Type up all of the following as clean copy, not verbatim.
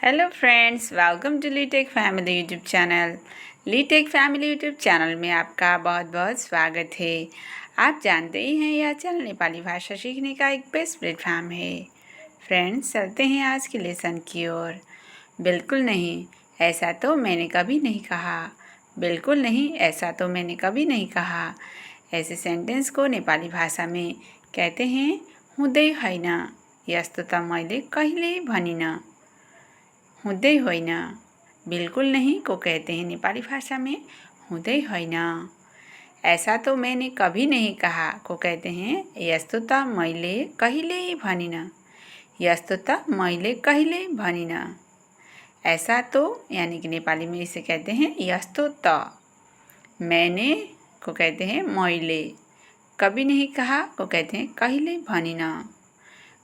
Hello friends, welcome to लीटेक family YouTube channel. लीटेक family YouTube channel में आपका बहुत बहुत स्वागत है। आप जानते ही हैं यह चैनल नेपाली भाषा सीखने का एक बेस्ट प्लेटफॉर्म है। फ्रेंड्स, चलते हैं आज के लेसन की ओर। बिल्कुल नहीं, ऐसा तो मैंने कभी नहीं कहा। बिल्कुल नहीं, ऐसा तो मैंने कभी नहीं कहा। ऐसे सेंटेंस को नेपाली भाषा में कहते हैं हुँदै होइन, यस्तो त मैले कहिल्यै भनिनँ। हुँदै होइन, बिल्कुल नहीं को कहते हैं नेपाली भाषा में हुँदै होइन। ऐसा तो मैंने कभी नहीं कहा को कहते हैं यस्तो त मैले कहिल्यै भनिनँ। यस्तो त मैले कहिल्यै भनिनँ। ऐसा तो यानी कि नेपाली में इसे कहते हैं यस्तो त। मैंने को कहते हैं मैले। कभी नहीं कहा को कहते हैं कहिल्यै भनिनँ।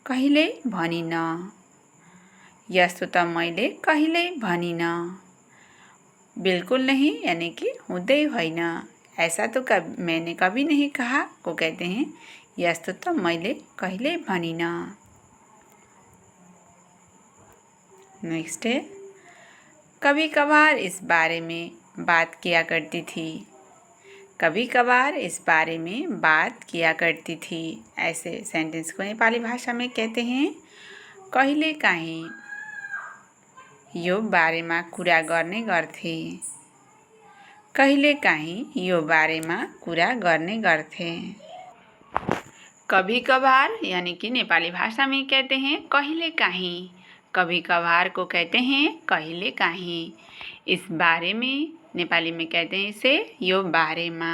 कहिल्यै भनिनँ। यस्तो त मैले कहिल्यै भनिनँ। बिल्कुल नहीं यानी कि हुँदै होइन। ऐसा तो मैंने कभी नहीं कहा को कहते हैं यस्तो त मैले कहिल्यै भनिनँ। नेक्स्ट है कभी कभार इस बारे में बात किया करती थी। कभी कभार इस बारे में बात किया करती थी। ऐसे सेंटेंस को नेपाली भाषा में कहते हैं कहिलेकाहीँ यो बारेमा कुरा गर्ने गर्थे। कहिलेकाहीँ यो बारेमा कुरा गर्ने गर्थे। कभी कभार यानी कि नेपाली भाषा में कहते हैं कहिलेकाहीँ। कभी कभार को कहते हैं कहिलेकाहीँ। इस बारे में नेपाली में कहते हैं इसे यो बारेमा।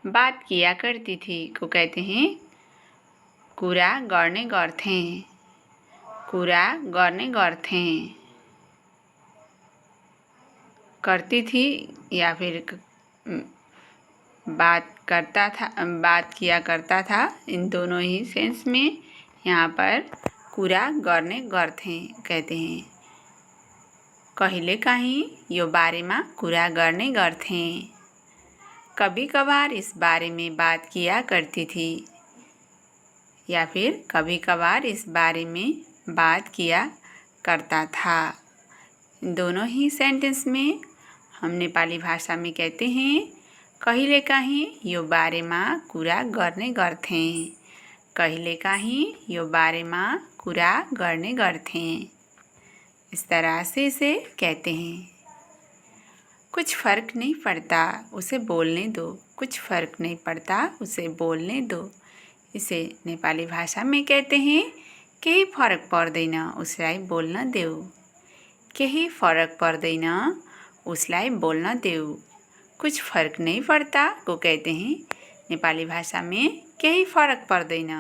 बात किया करती थी को कहते हैं कुरा गर्ने गर्थे। कुरा गर्ने गर्थे। करती थी या फिर बात करता था, बात किया करता था, इन दोनों ही सेंस में यहाँ पर कुरा गर्ने गर्थे कहते हैं। कहिलेकाहीँ यो बारेमा कुरा गर्ने गर्थे। कभी कभार इस बारे में बात किया करती थी या फिर कभी कभार इस बारे में बात किया करता था। दोनों ही सेंटेंस में हम नेपाली भाषा में कहते हैं कहिलेकाहीँ यो बारेमा कुरा गर्ने गर्थे। कहिलेकाहीँ यो बारेमा कुरा गर्ने गर्थे। इस तरह से इसे कहते हैं। कुछ फ़र्क नहीं पड़ता, उसे बोलने दो। कुछ फ़र्क नहीं पड़ता, उसे बोलने दो। इसे नेपाली भाषा में कहते हैं केही फरक पर्दैन, उसलाई बोल्न देऊ। केही फरक पर्दैन, उसलाई बोल्न देऊ। कुछ फर्क नहीं पड़ता को कहते हैं नेपाली भाषा में केही फरक पर्दैन।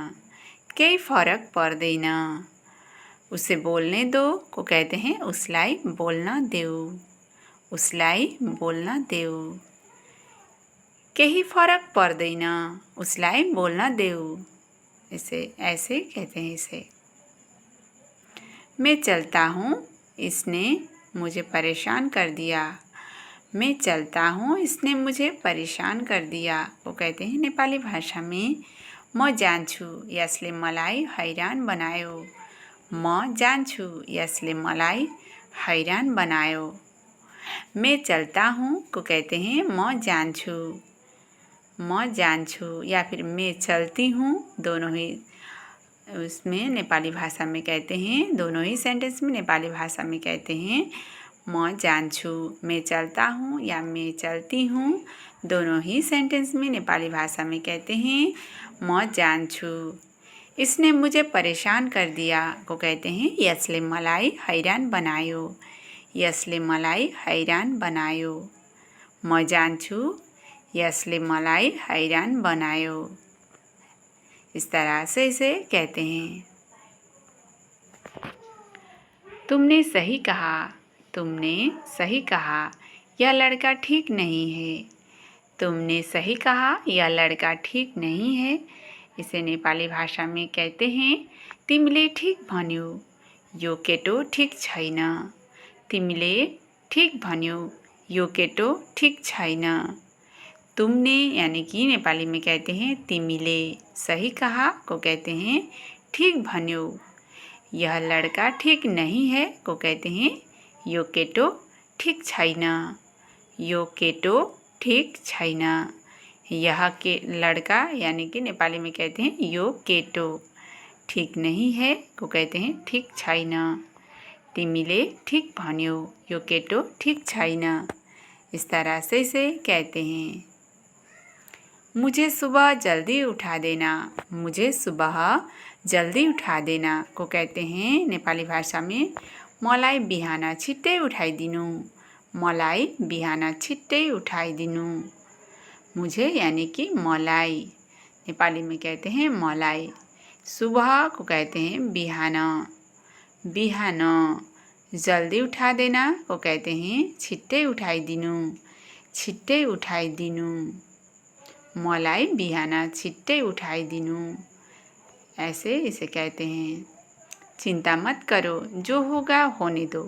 केही फरक पर्दैन। उसे बोल्ने दो को कहते हैं उसलाई बोल्न देऊ। उसलाई बोल्न देऊ। केही फरक पर्दैन, उसलाई बोल्न देऊ। इसे ऐसे कहते हैं इसे। मैं चलता हूँ, इसने मुझे परेशान कर दिया। मैं चलता हूँ, इसने मुझे परेशान कर दिया वो कहते हैं नेपाली भाषा में म जान्छु, यसले मलाई हैरान बनायो। म जान्छु, यसले मलाई हैरान बनायो। मैं चलता हूँ को कहते हैं म जान्छु। म जान्छु या फिर मैं चलती हूँ, दोनों ही उसमें नेपाली भाषा में कहते हैं, दोनों ही सेंटेंस में नेपाली भाषा में कहते हैं म जान्छु। मैं चलता हूँ या मैं चलती हूँ, दोनों ही सेंटेंस में नेपाली भाषा में कहते हैं म जान्छु। इसने मुझे परेशान कर दिया को कहते हैं यसले मलाई हैरान बनायो। यसले मलाई हैरान बनायो। म जान्छु, यसले मलाई हैरान बनायो। इस तरह से इसे कहते हैं। तुमने सही कहा। तुमने सही कहा, यह लड़का ठीक नहीं है। तुमने सही कहा, यह लड़का ठीक नहीं है। इसे नेपाली भाषा में कहते हैं तिमीले ठीक भन्यौ, यो केटो ठीक छैन। तिमीले ठीक भन्यौ, यो केटो ठीक छैन। तुमने यानी कि नेपाली में कहते हैं तिमीले। सही कहा को कहते हैं ठीक भन्यौ, यह लड़का ठीक नहीं है को कहते हैं यो केटो ठीक छैन। यो केटो ठीक छैन। यह के लड़का यानी कि नेपाली में कहते हैं यो केटो ठीक नहीं है को कहते हैं ठीक छैन। तिमीले ठीक भन्यौ यो केटो ठीक छैन। इस तरह से इसे कहते हैं। मुझे सुबह जल्दी उठा देना। मुझे सुबह जल्दी उठा देना को कहते हैं नेपाली भाषा में मलाई बिहान छिट्टै उठाइदिनु। मलाई बिहान छिट्टै उठाइदिनु। मुझे यानी कि मलाई नेपाली में कहते हैं मलाई। सुबह को कहते हैं बिहान। बिहान जल्दी उठा देना को कहते हैं छिट्टै उठाइदिनु। छिट्टै उठाइदिनु। मलाई बिहान छिट्टै उठाइदिनु। ऐसे इसे कहते हैं। चिंता मत करो जो होगा होने दो।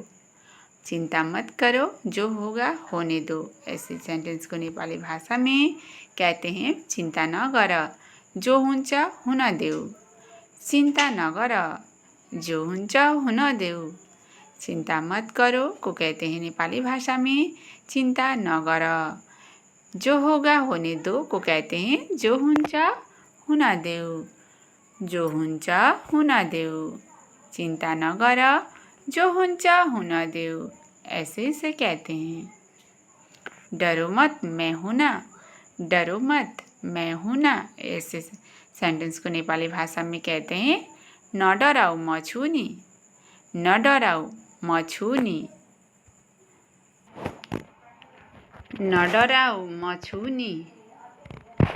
चिंता मत करो जो होगा होने दो। ऐसे सेंटेंस को नेपाली भाषा में कहते हैं चिंता नगर जो हुन्छ हुन देऊ। चिंता नगर जो हुन्छ हुन देऊ। चिंता मत करो को कहते हैं नेपाली भाषा में चिंता नगर। जो होगा होने दो को कहते हैं जो हुन्छ हुन देऊ। जो हुन्छ हुन देऊ। चिंता नगर जो हुन्छ हुन देऊ। ऐसे इसे कहते हैं। डरो मत मैं हूँ ना। डरो मत मैं हूँ ना। ऐसे सेंटेंस को नेपाली भाषा में कहते हैं न डराऊ म छु नि। न डराऊ म छु नि। न डराऊ म छु नि।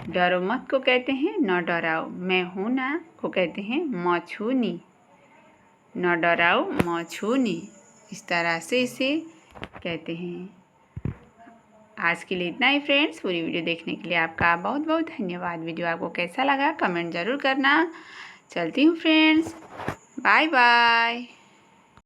डरो मत को कहते हैं न डराओ। मैं हूँ ना को कहते हैं म छु नि। न डराओ म छु नि। इस तरह से इसे कहते हैं। आज के लिए इतना ही फ्रेंड्स। पूरी वीडियो देखने के लिए आपका बहुत बहुत धन्यवाद। वीडियो आपको कैसा लगा कमेंट ज़रूर करना। चलती हूँ फ्रेंड्स। Bye bye.